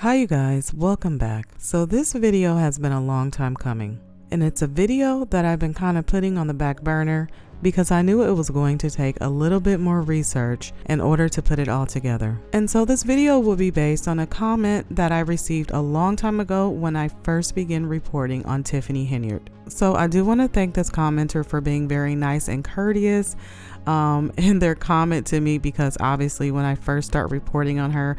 Hi you guys, welcome back. So this video has been a long time coming, and it's a video that I've been kind of putting on the back burner because I knew it was going to take a little bit more research in order to put it all together. And so this video will be based on a comment that I received a long time ago when I first began reporting on Tiffany Henyard. So I do want to thank this commenter for being very nice and courteous in their comment to me, because obviously when I first start reporting on her,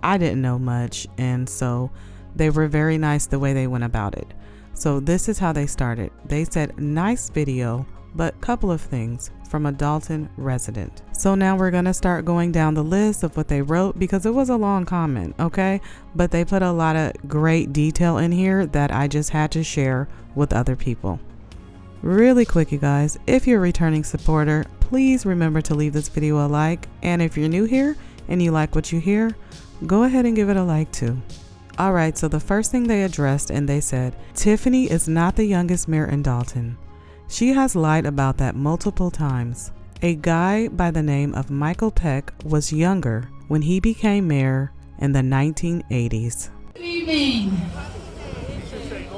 I didn't know much, and so they were very nice the way they went about it. So this is how they started. They said, "Nice video, but couple of things from a Dalton resident." So now we're gonna start going down the list of what they wrote, because it was a long comment, okay? But they put a lot of great detail in here that I just had to share with other people. Really quick, you guys, if you're a returning supporter, please remember to leave this video a like, and if you're new here and you like what you hear, go ahead and give it a like too. Alright, so the first thing they addressed, and they said, "Tiffany is not the youngest mayor in Dalton. She has lied about that multiple times. A guy by the name of Michael Peck was younger when he became mayor in the 1980s. Good evening.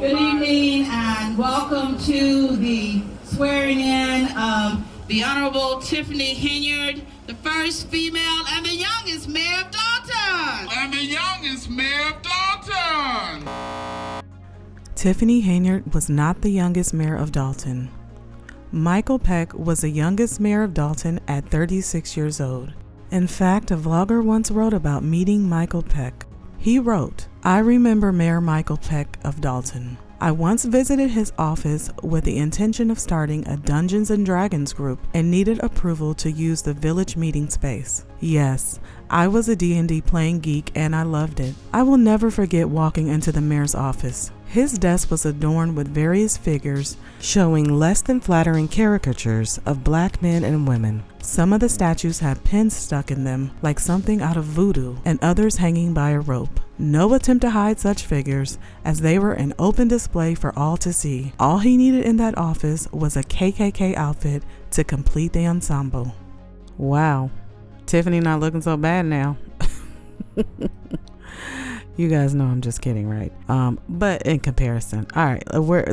Good evening, and welcome to the swearing in of the Honorable Tiffany Henyard, the first female and the youngest mayor of Dalton. Tiffany Henyard was not the youngest mayor of Dalton. Michael Peck was the youngest mayor of Dalton at 36 years old. In fact, a vlogger once wrote about meeting Michael Peck. He wrote, "I remember Mayor Michael Peck of Dalton. I once visited his office with the intention of starting a Dungeons and Dragons group and needed approval to use the village meeting space. Yes, I was a D&D playing geek and I loved it. I will never forget walking into the mayor's office. His desk was adorned with various figures showing less than flattering caricatures of black men and women. Some of the statues had pins stuck in them like something out of voodoo, and others hanging by a rope. No attempt to hide such figures, as they were an open display for all to see. All he needed in that office was a KKK outfit to complete the ensemble." Wow, Tiffany not looking so bad now. You guys know I'm just kidding, right? But in comparison, all right,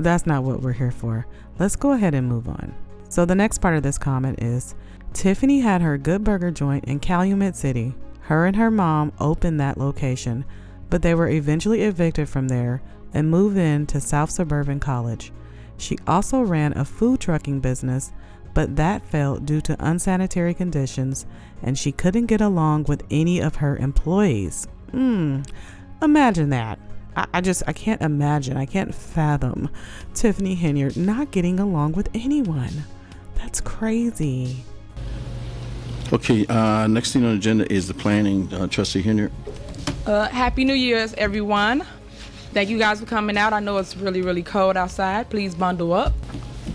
that's not what we're here for. Let's go ahead and move on. So the next part of this comment is, "Tiffany had her Good Burger joint in Calumet City. Her and her mom opened that location, but they were eventually evicted from there and moved in to South Suburban College. She also ran a food trucking business, but that failed due to unsanitary conditions, and she couldn't get along with any of her employees." Imagine that. I can't imagine. I can't fathom Tiffany Henyard not getting along with anyone. That's crazy. Okay, next thing on the agenda is the planning. Trustee Henyard. Happy New Year's, everyone. Thank you guys for coming out. I know it's really, really cold outside. Please bundle up.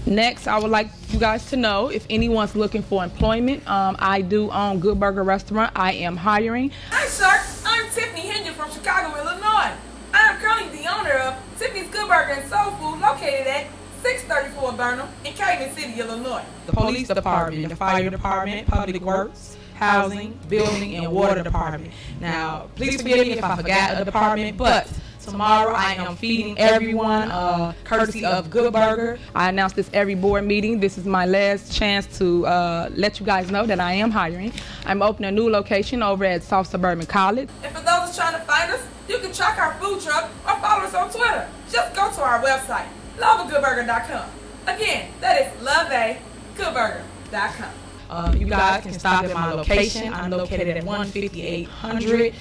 Next, I would like you guys to know, if anyone's looking for employment, I do own Good Burger Restaurant. I am hiring. Hi, sir. I'm Tiffany Henyard from Chicago, Illinois. I am currently the owner of Tiffany's Good Burger and Soul Food, located at 634 Burnham in Calumet City, Illinois. The police department, the fire department, public works, housing, building, and water department. Now, please forgive me if I forgot a department, but tomorrow I am feeding everyone, courtesy of Good Burger. I announce this every board meeting. This is my last chance to let you guys know that I am hiring. I'm opening a new location over at South Suburban College. And for those trying to find us, you can track our food truck or follow us on Twitter. Just go to our website, loveagoodburger.com. Again, that is loveagoodburger.com. You guys can stop at my location. I'm located at 15800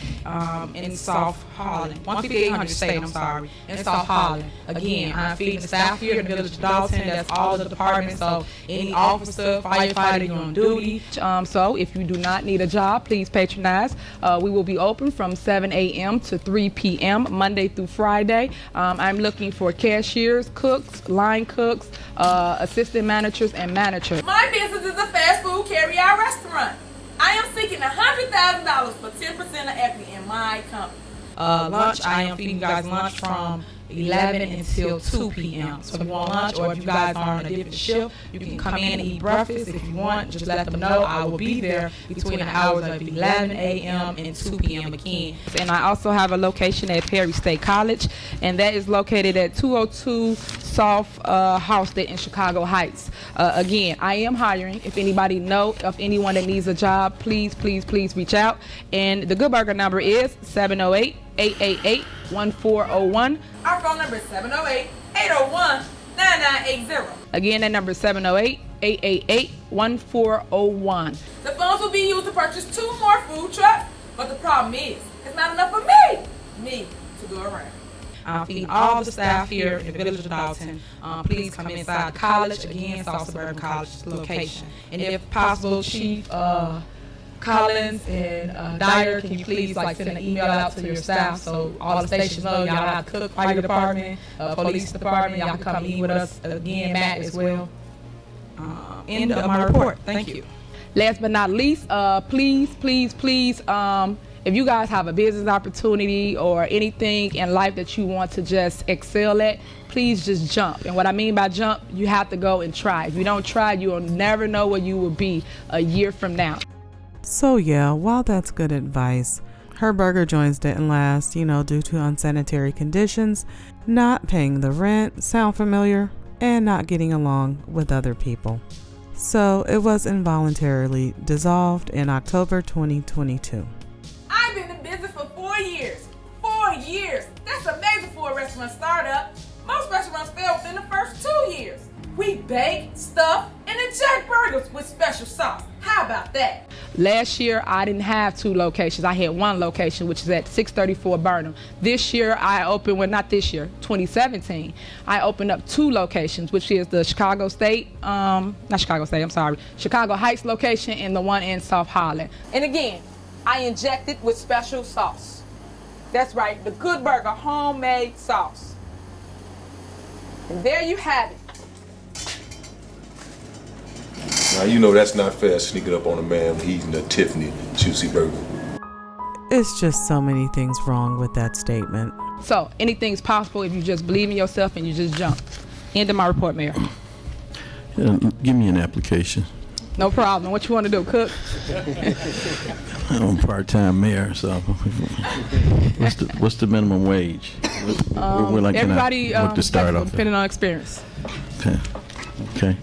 in South Holland. 15800 State, I'm sorry, in South Holland. Again, I'm feeding the staff here in the village of Dalton. That's all the departments. So any officer, firefighter, you're on duty. So if you do not need a job, please patronize. We will be open from 7 a.m. to 3 p.m. Monday through Friday. I'm looking for cashiers, cooks, line cooks, assistant managers, and managers. My business is a fast food carry-out restaurant. I am seeking $100,000 for 10% of equity in my company. Lunch, I am feeding you guys lunch from 11 until 2 p.m. So if you want lunch or if you guys are on a different shift, you can come in and eat breakfast. If you want, just let them know. I will be there between the hours of 11 a.m. and 2 p.m. again. And I also have a location at Perry State College, and that is located at 202 South Halsted in Chicago Heights. Again, I am hiring. If anybody knows of anyone that needs a job, please reach out. And the Good Burger number is 708-888-1401. Our phone number is 708-801-9980. Again, that number is 708-888-1401. The funds will be used to purchase 2 more food trucks, but the problem is, it's not enough for me to go around. Feeding all the staff here in the village of Dalton. Please come inside the college. Again, South Suburban College location. And if possible, Chief Collins and Dyer, can you please send an email out to your staff so all the stations know y'all have cook, fire department, police department, y'all can come eat with us. Again, Matt as well. End of my report. Thank you. Last but not least, please, if you guys have a business opportunity or anything in life that you want to just excel at, please just jump. And what I mean by jump, you have to go and try. If you don't try, you will never know where you will be a year from now. So yeah, while that's good advice, her burger joints didn't last, due to unsanitary conditions, not paying the rent, sound familiar, and not getting along with other people. So it was involuntarily dissolved in October 2022. I've been in business for 4 years. 4 years. That's amazing for a restaurant startup. Most restaurants fail within the first 2 years. We bake, stuff, and inject burgers with special sauce. How about that? Last year, I didn't have 2 locations. I had 1 location, which is at 634 Burnham. This year, I opened, 2017, I opened up 2 locations, which is the Chicago Heights location and the one in South Holland. And again, I inject it with special sauce. That's right, the Good Burger homemade sauce. And there you have it. Now, you know that's not fair, sneaking up on a man when he's eating a Tiffany juicy burger. It's just so many things wrong with that statement. So anything's possible if you just believe in yourself and you just jump. End of my report, Mayor. Give me an application. No problem. What you want to do, cook? I'm part-time mayor, so what's the minimum wage? Everybody look to start off depending on experience. Okay.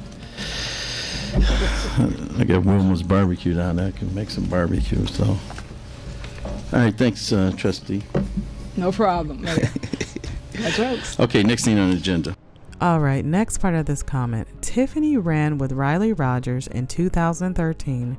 I got Wilma's barbecue down there. I can make some barbecue. So, all right. Thanks, trustee. No problem. No jokes. Okay. Next thing on the agenda. All right. Next part of this comment: Tiffany ran with Riley Rogers in 2013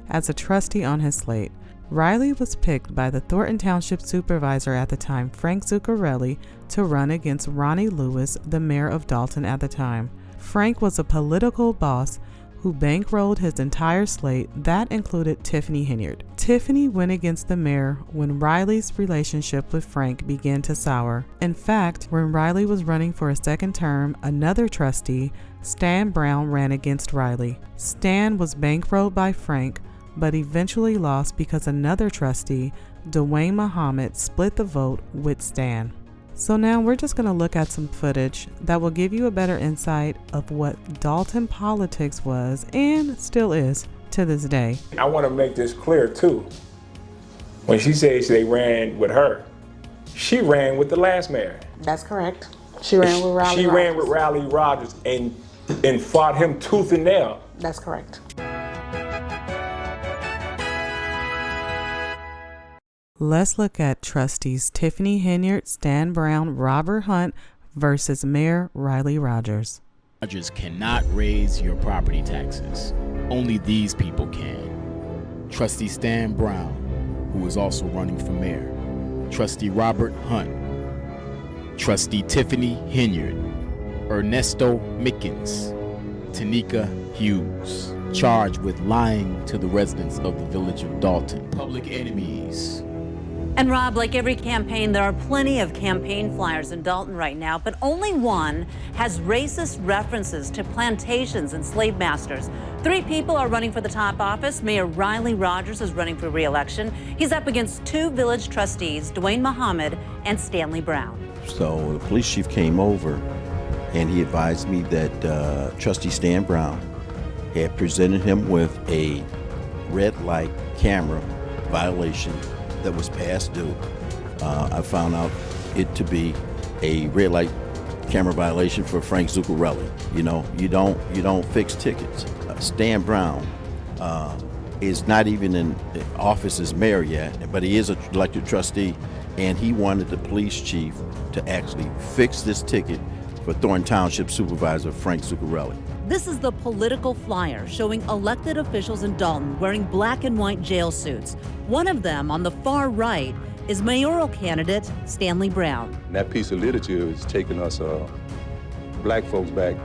as a trustee on his slate. Riley was picked by the Thornton Township Supervisor at the time, Frank Zuccarelli, to run against Ronnie Lewis, the mayor of Dalton at the time. Frank was a political boss who bankrolled his entire slate. That included Tiffany Henyard. Tiffany went against the mayor when Riley's relationship with Frank began to sour. In fact, when Riley was running for a second term, another trustee, Stan Brown, ran against Riley. Stan was bankrolled by Frank, but eventually lost because another trustee, Dwayne Muhammad, split the vote with Stan. So now we're just going to look at some footage that will give you a better insight of what Dalton politics was and still is to this day. I want to make this clear too. When she says they ran with her, she ran with the last mayor. That's correct. She ran with Riley Rogers. She ran with Riley Rogers and fought him tooth and nail. That's correct. Let's look at trustees Tiffany Henyard, Stan Brown, Robert Hunt versus Mayor Riley Rogers. Rogers cannot raise your property taxes. Only these people can. Trustee Stan Brown, who is also running for mayor. Trustee Robert Hunt. Trustee Tiffany Henyard. Ernesto Mickens. Tanika Hughes. Charged with lying to the residents of the village of Dalton. Public enemies. And Rob, like every campaign, there are plenty of campaign flyers in Dalton right now, but only one has racist references to plantations and slave masters. 3 people are running for the top office. Mayor Riley Rogers is running for re-election. He's up against 2 village trustees, Dwayne Muhammad and Stanley Brown. So the police chief came over and he advised me that Trustee Stan Brown had presented him with a red light camera violation that was past due. I found out it to be a red light camera violation for Frank Zuccarelli. You know, you don't fix tickets. Stan Brown is not even in office as mayor yet, but he is an elected trustee, and he wanted the police chief to actually fix this ticket for Thornton Township Supervisor Frank Zuccarelli. This is the political flyer showing elected officials in Dalton wearing black and white jail suits. One of them on the far right is mayoral candidate Stanley Brown. And that piece of literature is taking us black folks back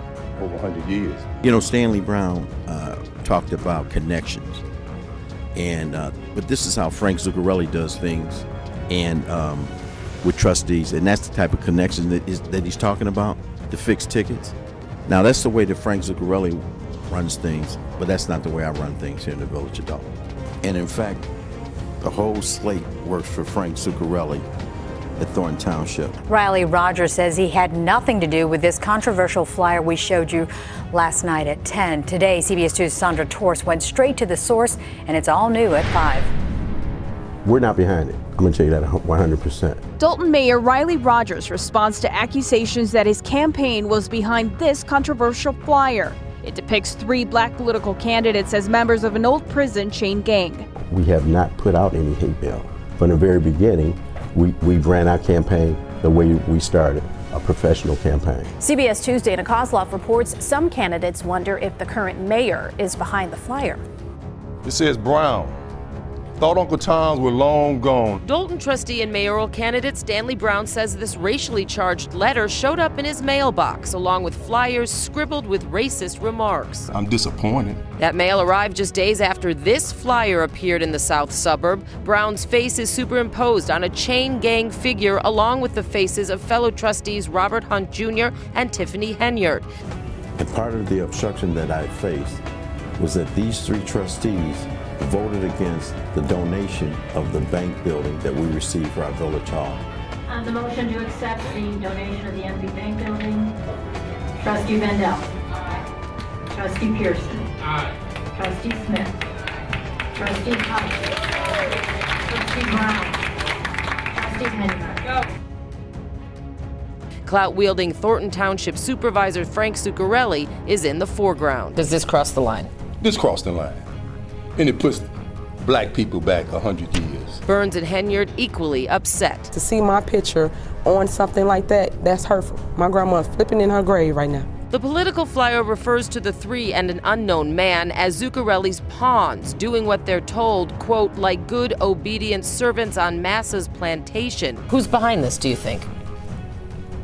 over 100 years. You know, Stanley Brown talked about connections, and but this is how Frank Zuccarelli does things, and with trustees, and that's the type of connection that he's talking about, to fix tickets. Now, that's the way that Frank Zuccarelli runs things, but that's not the way I run things here in the village of Dalton. And in fact, the whole slate works for Frank Zuccarelli at Thornton Township. Riley Rogers says he had nothing to do with this controversial flyer we showed you last night at 10. Today, CBS 2's Sandra Torres went straight to the source, and it's all new at 5. We're not behind it. I'm going to tell you that 100%. Dalton Mayor Riley Rogers responds to accusations that his campaign was behind this controversial flyer. It depicts 3 black political candidates as members of an old prison chain gang. We have not put out any hate mail. From the very beginning, we ran our campaign the way we started, a professional campaign. CBS 2's Dana Kozloff reports some candidates wonder if the current mayor is behind the flyer. It says Brown. Thought Uncle Tom's were long gone. Dalton trustee and mayoral candidate Stanley Brown says this racially charged letter showed up in his mailbox along with flyers scribbled with racist remarks. I'm disappointed. That mail arrived just days after this flyer appeared in the south suburb. Brown's face is superimposed on a chain gang figure along with the faces of fellow trustees Robert Hunt Jr. and Tiffany Henyard. And part of the obstruction that I faced was that these 3 trustees voted against the donation of the bank building that we received for our village hall. On the motion to accept the donation of the MB Bank building, Trustee Vendel. Aye. Trustee Pearson. Aye. Trustee Smith. Trustee Hunt. Trustee Brown. Trustee Henyard. Clout-wielding Thornton Township Supervisor Frank Zuccarelli is in the foreground. Does this cross the line? This crossed the line. And it puts black people back 100 years. Burns and Henyard equally upset. To see my picture on something like that, that's hurtful. My grandma's flipping in her grave right now. The political flyer refers to the 3 and an unknown man as Zuccarelli's pawns, doing what they're told, quote, like good, obedient servants on Massa's plantation. Who's behind this, do you think?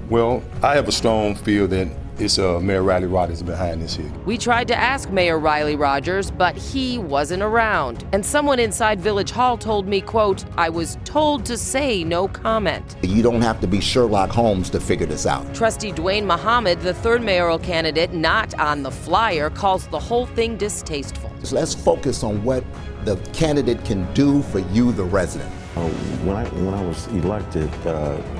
Well, I have a strong feel that it's Mayor Riley Rogers behind this here. We tried to ask Mayor Riley Rogers, but he wasn't around. And someone inside Village Hall told me, quote, I was told to say no comment. You don't have to be Sherlock Holmes to figure this out. Trustee Dwayne Muhammad, the 3rd mayoral candidate not on the flyer, calls the whole thing distasteful. So let's focus on what the candidate can do for you, the resident. When I was elected,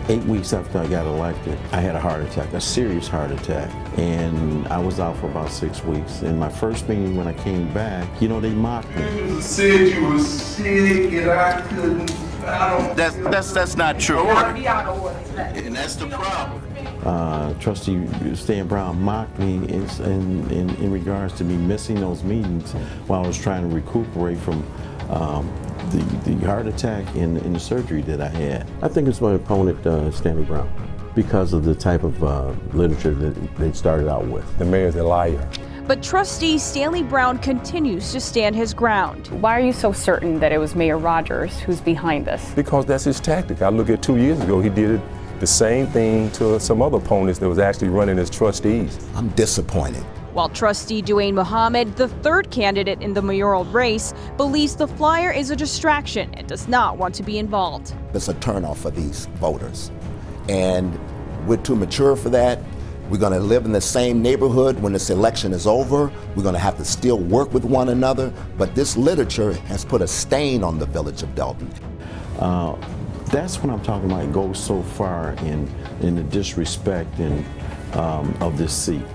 8 weeks after I got elected, I had a heart attack, a serious heart attack. And I was out for about 6 weeks. In my first meeting when I came back, you know, they mocked me. You said you were sick and I couldn't. That's not true. And that's the problem. Trustee Stan Brown mocked me in regards to me missing those meetings while I was trying to recuperate from the heart attack and the surgery that I had. I think it's my opponent, Stanley Brown, because of the type of literature that they started out with. The mayor's a liar. But trustee Stanley Brown continues to stand his ground. Why are you so certain that it was Mayor Rogers who's behind this? Because that's his tactic. I look at 2 years ago, he did the same thing to some other opponents that was actually running as trustees. I'm disappointed. While trustee Dwayne Muhammad, the 3rd candidate in the mayoral race, believes the flyer is a distraction and does not want to be involved. It's a turnoff for these voters. And we're too mature for that. We're going to live in the same neighborhood when this election is over. We're going to have to still work with one another. But this literature has put a stain on the village of Dalton. That's what I'm talking about. It goes so far in the disrespect and of this seat.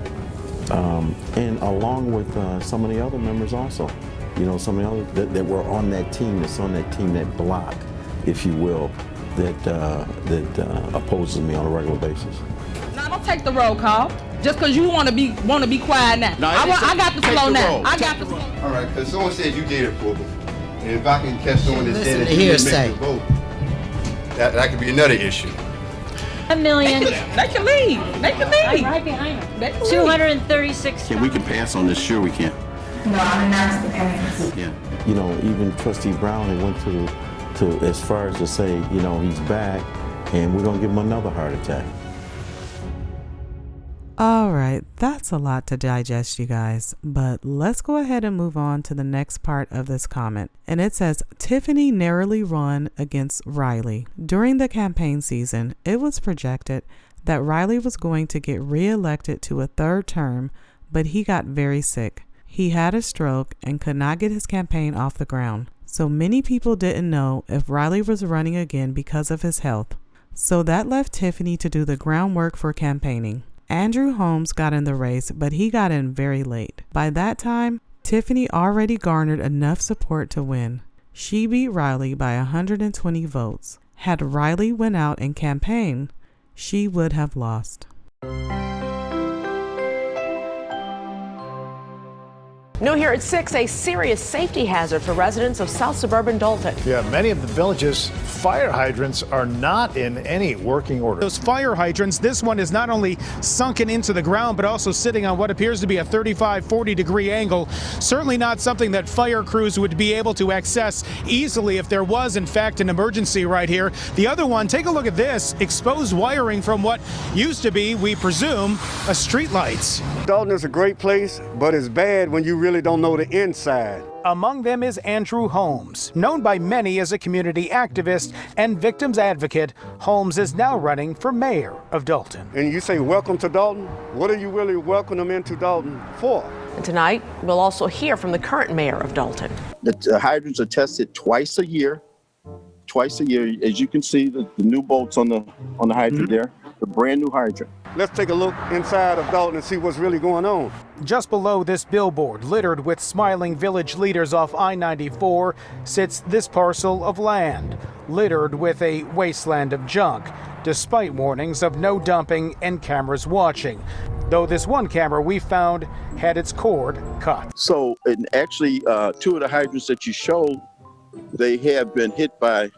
And along with some of the other members also. You know, some of the others that were on that team, that block, if you will, that opposes me on a regular basis. Now don't take the roll call just because you want to be quiet now. No, I got the flow now. Roll. I got the flow. All right, because someone said you did it for me. And if I can catch someone that said that you didn't make the vote, that could be another issue. $1 million. They can leave. They can leave. I'm right behind them. They can leave. 236. Yeah, we can pass on this. Sure, we can. No, I'm announced the payments. Yeah. You know, even Trustee Brown went to as far as to say, you know, he's back and we're gonna give him another heart attack. All right, that's a lot to digest, you guys, but let's go ahead and move on to the next part of this comment. And it says, Tiffany narrowly won against Riley. During the campaign season, it was projected that Riley was going to get reelected to a third term, but he got very sick. He had a stroke and could not get his campaign off the ground. So many people didn't know if Riley was running again because of his health. So that left Tiffany to do the groundwork for campaigning. Andrew Holmes got in the race, but he got in very late. By that time, Tiffany already garnered enough support to win. She beat Riley by 120 votes. Had Riley went out and campaigned, she would have lost. New here at 6, a serious safety hazard for residents of South Suburban Dalton. Yeah, many of the village's fire hydrants are not in any working order. Those fire hydrants, this one is not only sunken into the ground, but also sitting on what appears to be a 35-40 degree angle. Certainly not something that fire crews would be able to access easily if there was, in fact, an emergency right here. The other one, take a look at this, exposed wiring from what used to be, we presume, a street lights. Dalton is a great place, but it's bad when you really don't know the inside. Among them is Andrew Holmes. Known by many as a community activist and victims advocate, Holmes is now running for mayor of Dalton. And you say, welcome to Dalton? What are you really welcoming them into Dalton for? And tonight, we'll also hear from the current mayor of Dalton. The hydrants are tested twice a year. As you can see, the new bolts on the hydrant there, the brand new hydrant. Let's take a look inside of Dalton and see what's really going on. Just below this billboard, littered with smiling village leaders off I-94, sits this parcel of land, littered with a wasteland of junk, despite warnings of no dumping and cameras watching. Though this one camera we found had its cord cut. So, and actually, two of the hydrants that you showed, they have been hit by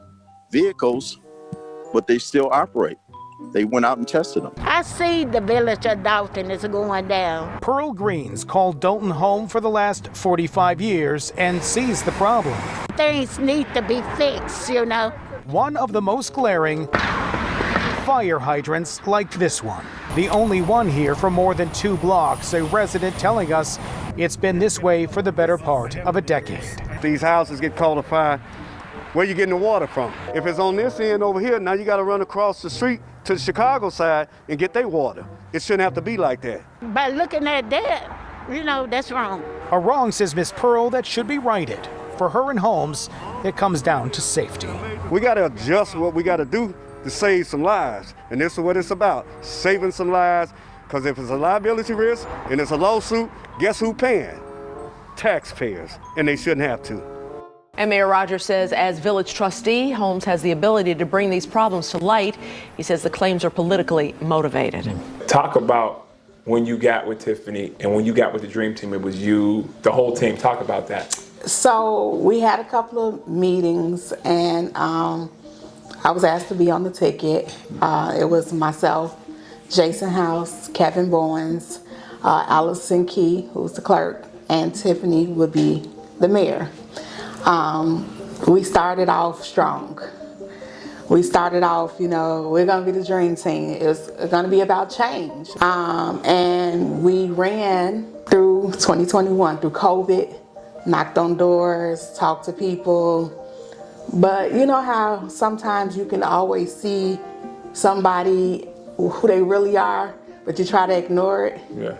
vehicles, but they still operate. They went out and tested them. I see the village of Dalton is going down. Pearl Greens called Dalton home for the last 45 years and sees the problem. Things need to be fixed, you know. One of the most glaring, fire hydrants like this one. The only one here for more than 2 blocks, a resident telling us it's been this way for the better part of a decade. These houses get caught afire. Where you getting the water from? If it's on this end over here, now you got to run across the street to the Chicago side and get their water. It shouldn't have to be like that. By looking at that, you know, that's wrong. A wrong, says Miss Pearl, that should be righted. For her and Holmes, it comes down to safety. We got to adjust what we got to do to save some lives. And this is what it's about, saving some lives. Because if it's a liability risk and it's a lawsuit, guess who paying? Taxpayers, and they shouldn't have to. And Mayor Rogers says as village trustee, Holmes has the ability to bring these problems to light. He says the claims are politically motivated. Talk about when you got with Tiffany and when you got with the Dream Team, it was you, the whole team. Talk about that. So we had a couple of meetings and I was asked to be on the ticket. It was myself, Jason House, Kevin Bowens, Allison Key, who's the clerk, and Tiffany would be the mayor. We started off strong. We started off, you know, we're gonna be the dream team. It's gonna be about change. And we ran through 2021, through COVID, knocked on doors, talked to people. But you know how sometimes you can always see somebody who they really are, but you try to ignore it? Yeah.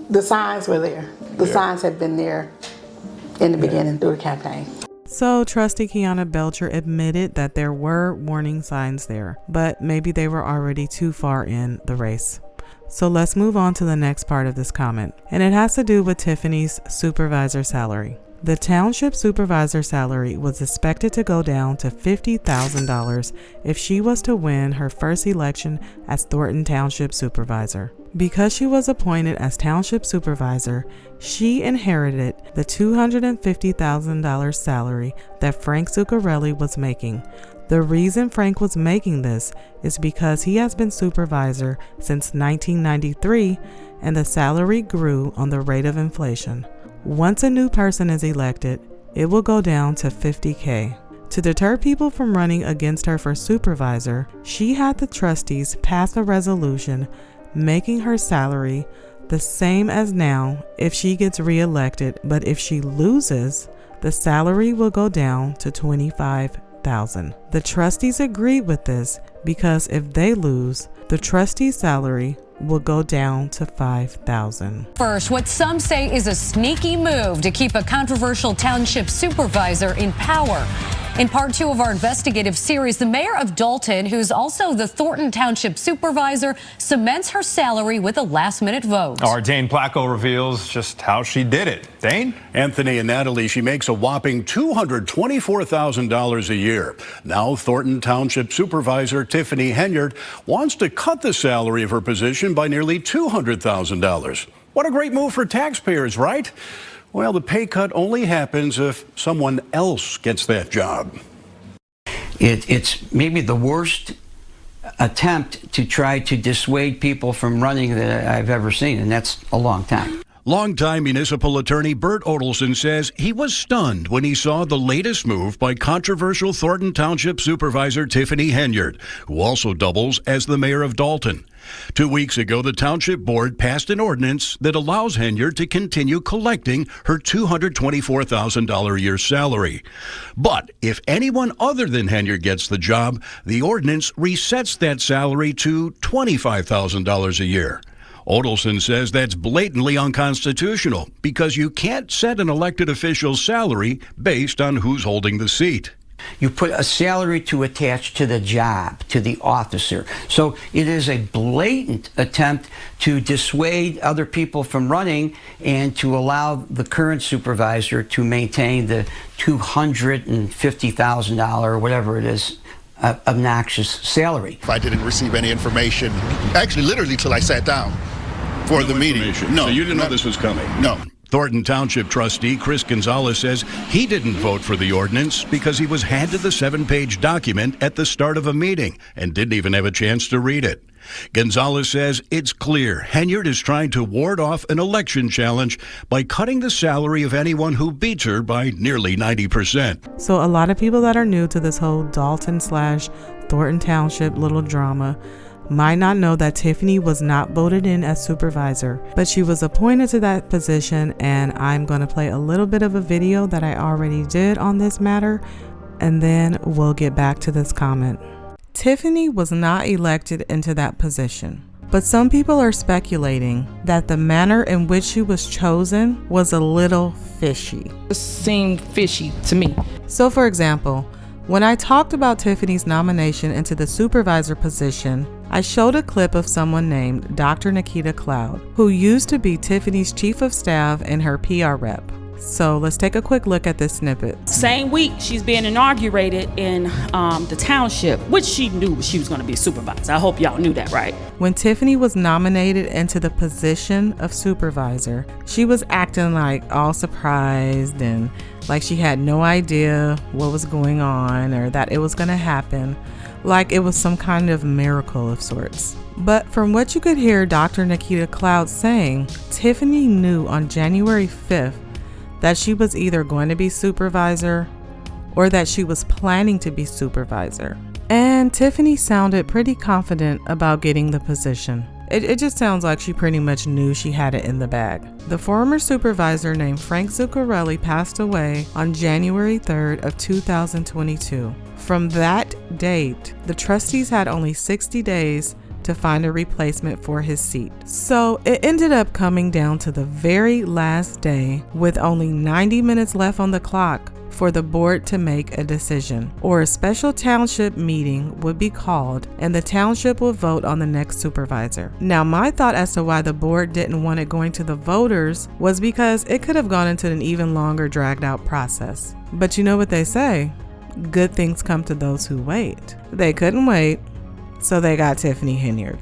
The signs were there. The signs had been there in the beginning through the campaign. So Trustee Kiana Belcher admitted that there were warning signs there, but maybe they were already too far in the race. So let's move on to the next part of this comment, and it has to do with Tiffany's supervisor salary. The township supervisor salary was expected to go down to $50,000 if she was to win her first election as Thornton Township supervisor. Because she was appointed as township supervisor, she inherited the $250,000 salary that Frank Zuccarelli was making. The reason Frank was making this is because he has been supervisor since 1993 and the salary grew on the rate of inflation. Once a new person is elected, it will go down to $50K. To deter people from running against her for supervisor, she had the trustees pass a resolution making her salary the same as now if she gets reelected, but if she loses, the salary will go down to $25,000. The trustees agreed with this because if they lose, the trustee's salary will go down to $5,000. First, what some say is a sneaky move to keep a controversial township supervisor in power. In part 2 of our investigative series, the mayor of Dalton, who's also the Thornton Township supervisor, cements her salary with a last-minute vote. Our Dane Placco reveals just how she did it. Dane? Anthony and Natalie, she makes a whopping $224,000 a year. Now Thornton Township supervisor Tiffany Henyard wants to cut the salary of her position by nearly $200,000. What a great move for taxpayers, right? Well, the pay cut only happens if someone else gets that job. It's maybe the worst attempt to try to dissuade people from running that I've ever seen, and that's a long time. Longtime municipal attorney Bert Odelson says he was stunned when he saw the latest move by controversial Thornton Township supervisor Tiffany Henyard, who also doubles as the mayor of Dalton. 2 weeks ago, the township board passed an ordinance that allows Henyard to continue collecting her $224,000 a year salary. But if anyone other than Henyard gets the job, the ordinance resets that salary to $25,000 a year. Odelson says that's blatantly unconstitutional because you can't set an elected official's salary based on who's holding the seat. You put a salary to attach to the job, to the officer. So it is a blatant attempt to dissuade other people from running and to allow the current supervisor to maintain the $250,000 or whatever it is obnoxious salary. I didn't receive any information, actually literally till I sat down for the meeting. No, so you didn't know this was coming? No. Thornton Township trustee Chris Gonzalez says he didn't vote for the ordinance because he was handed the 7-page document at the start of a meeting and didn't even have a chance to read it. Gonzalez says it's clear Henyard is trying to ward off an election challenge by cutting the salary of anyone who beats her by nearly 90%. So a lot of people that are new to this whole Dalton/Thornton Township little drama might not know that Tiffany was not voted in as supervisor, but she was appointed to that position, and I'm going to play a little bit of a video that I already did on this matter, and then we'll get back to this comment. Tiffany was not elected into that position, but some people are speculating that the manner in which she was chosen was a little fishy. It seemed fishy to me. So for example, when I talked about Tiffany's nomination into the supervisor position, I showed a clip of someone named Dr. Nikita Cloud, who used to be Tiffany's chief of staff and her PR rep. So let's take a quick look at this snippet. Same week, she's being inaugurated in the township, which she knew she was going to be a supervisor. I hope y'all knew that, right? When Tiffany was nominated into the position of supervisor, she was acting like all surprised and like she had no idea what was going on or that it was going to happen, like it was some kind of miracle of sorts. But from what you could hear Dr. Nikita Cloud saying, Tiffany knew on January 5th that she was either going to be supervisor or that she was planning to be supervisor. And Tiffany sounded pretty confident about getting the position. It just sounds like she pretty much knew she had it in the bag. The former supervisor named Frank Zuccarelli passed away on January 3rd of 2022. From that date, the trustees had only 60 days to find a replacement for his seat. So it ended up coming down to the very last day with only 90 minutes left on the clock for the board to make a decision, or a special township meeting would be called and the township will vote on the next supervisor. Now, my thought as to why the board didn't want it going to the voters was because it could have gone into an even longer dragged out process. But you know what they say, good things come to those who wait. They couldn't wait, so they got Tiffany Henyard.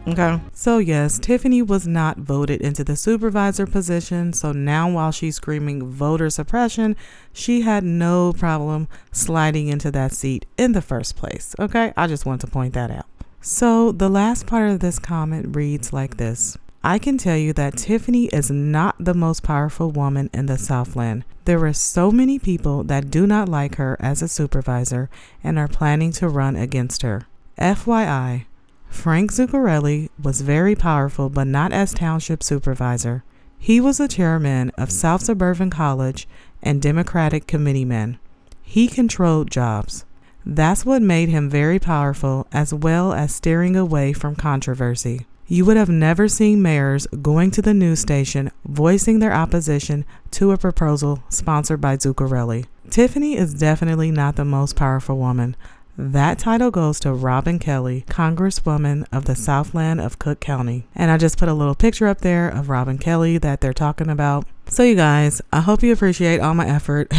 Okay, so yes, Tiffany was not voted into the supervisor position, so now while she's screaming voter suppression, she had no problem sliding into that seat in the first place. Okay, I just want to point that out. So the last part of this comment reads like this. I can tell you that Tiffany is not the most powerful woman in the Southland. There are so many people that do not like her as a supervisor and are planning to run against her. FYI, Frank Zuccarelli was very powerful, but not as township supervisor. He was the chairman of South Suburban College and Democratic committeeman. He controlled jobs. That's what made him very powerful, as well as steering away from controversy. You would have never seen mayors going to the news station voicing their opposition to a proposal sponsored by Zuccarelli. Tiffany is definitely not the most powerful woman. That title goes to Robin Kelly, Congresswoman of the Southland of Cook County. And I just put a little picture up there of Robin Kelly that they're talking about. So you guys, I hope you appreciate all my effort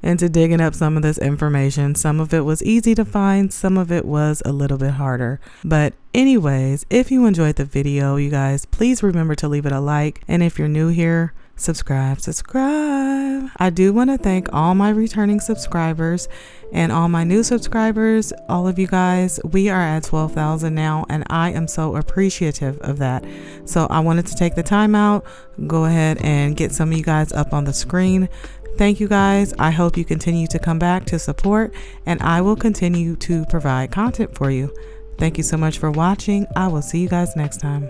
into digging up some of this information. Some of it was easy to find, some of it was a little bit harder. But anyways, if you enjoyed the video, you guys, please remember to leave it a like. And if you're new here, subscribe. I do want to thank all my returning subscribers and all my new subscribers, all of you guys. We are at 12,000 now, and I am so appreciative of that. So I wanted to take the time out, go ahead and get some of you guys up on the screen. Thank you guys. I hope you continue to come back to support, and I will continue to provide content for you. Thank you so much for watching. I will see you guys next time.